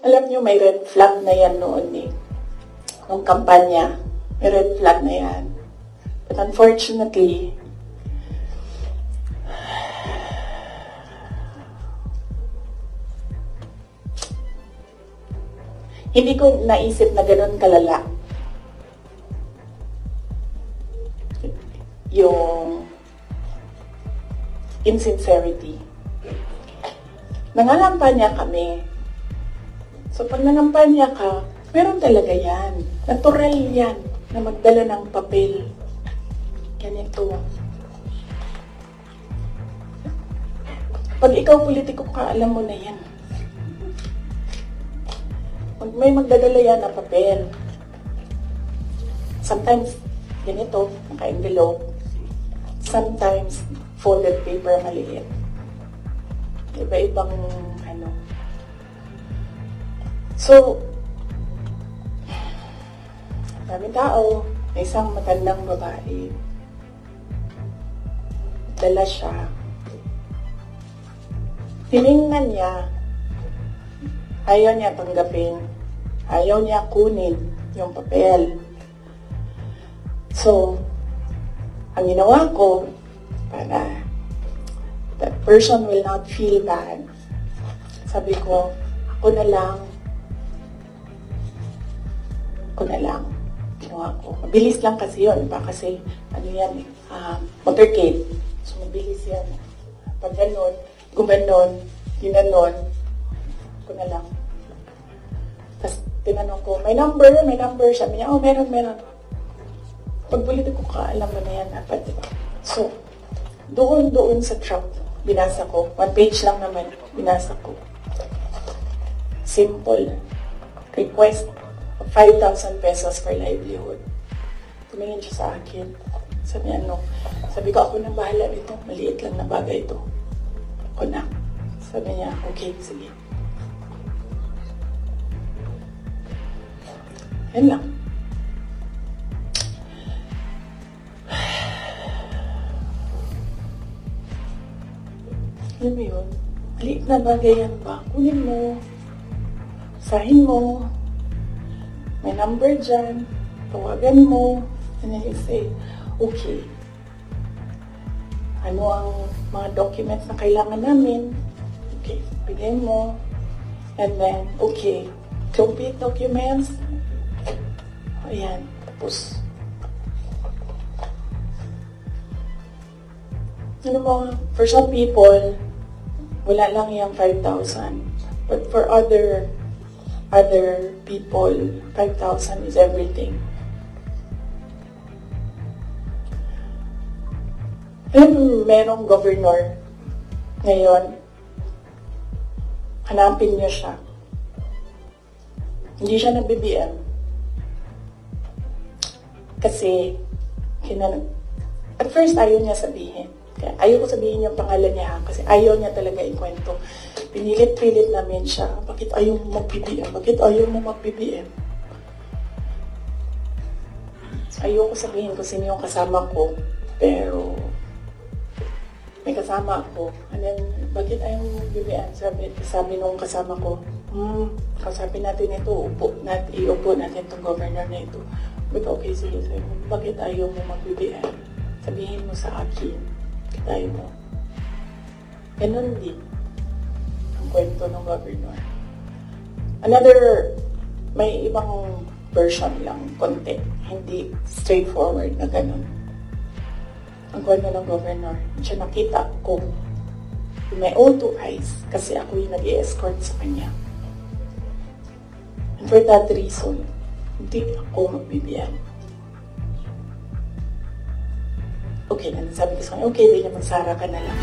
Alam nyo, may red flag na yan noon eh. Nung kampanya, may red flag na yan. But unfortunately, hindi ko naisip na gano'n kalala yung insincerity. Nangangampanya kami. So pag nangampanya ka, meron talaga yan. Natural yan na magdala ng papel. Ganito. Pag ikaw politiko ka, alam mo na yan. May magdadala yan na papel. Sometimes, ganito, naka-envelope. Sometimes, folded paper maliit. Iba-ibang, So, daming tao, may isang matandang babae. Dala siya. Tiningnan niya, ayaw niya tanggapin, ayaw niya kunin yung papel. So, ang ginawa ko, para that person will not feel bad, sabi ko, ako na lang. Ginawa ko. Mabilis lang kasi yun, diba? Kasi, motorcade. So, mabilis yan. Pag ganon, gumanon, ginanon, ako na lang. Tapos, tinanong ko, may number. Sabi niya, meron. Pagbulit ko ka, alam mo na yan, dapat, diba? So, doon sa truck, binasa ko. 1 page lang naman, binasa ko. Simple. Request of 5,000 pesos for livelihood. Tumingin siya sa akin. Sabi ko, ako nang bahala nito. Maliit lang na bagay ito. Ako na. Sabi niya, okay, sige. Yan lang. Alam mo yun? Maliit na bagay yan ba? Kunin mo. Sahin mo. May number dyan. Tawagan mo. And then you say, okay. Ano ang mga documents na kailangan namin? Okay, bigay mo. And then, okay. Complete documents. Ayan. Tapos, for some people, wala lang yung 5,000. But for other people, 5,000 is everything. And merong governor ngayon, hanapin niyo siya. Hindi siya nag-BBM. Kasi, at first ayaw niya sabihin. Kaya ayaw ko sabihin yung pangalan niya kasi ayaw niya talaga ikwento. Pinilit-pilit namin siya. Bakit ayaw mo mag-BBM? Bakit ayaw mo mag-BBM? Ayaw ko sabihin kung sino yung kasama ko. Pero, may kasama ako. And then, bakit ayaw mo mag-BBM? Sabi nung kasama ko, kausapin natin ito. Iupo natin itong governor na ito. But okay, sige. Bakit ayaw mo mag-BBM? Sabihin mo sa akin. Tayo mo. Ganun din ang kwento ng governor. May ibang version lang, konti. Hindi straightforward na ganun. Ang kwento ng governor, siya nakita ko with my own 2 eyes kasi ako yung nag-i-escort sa kanya. And for that reason, hindi ako magbibigyan. Okay, sabi ko sa kanya, okay, di naman, Sarah ka na lang.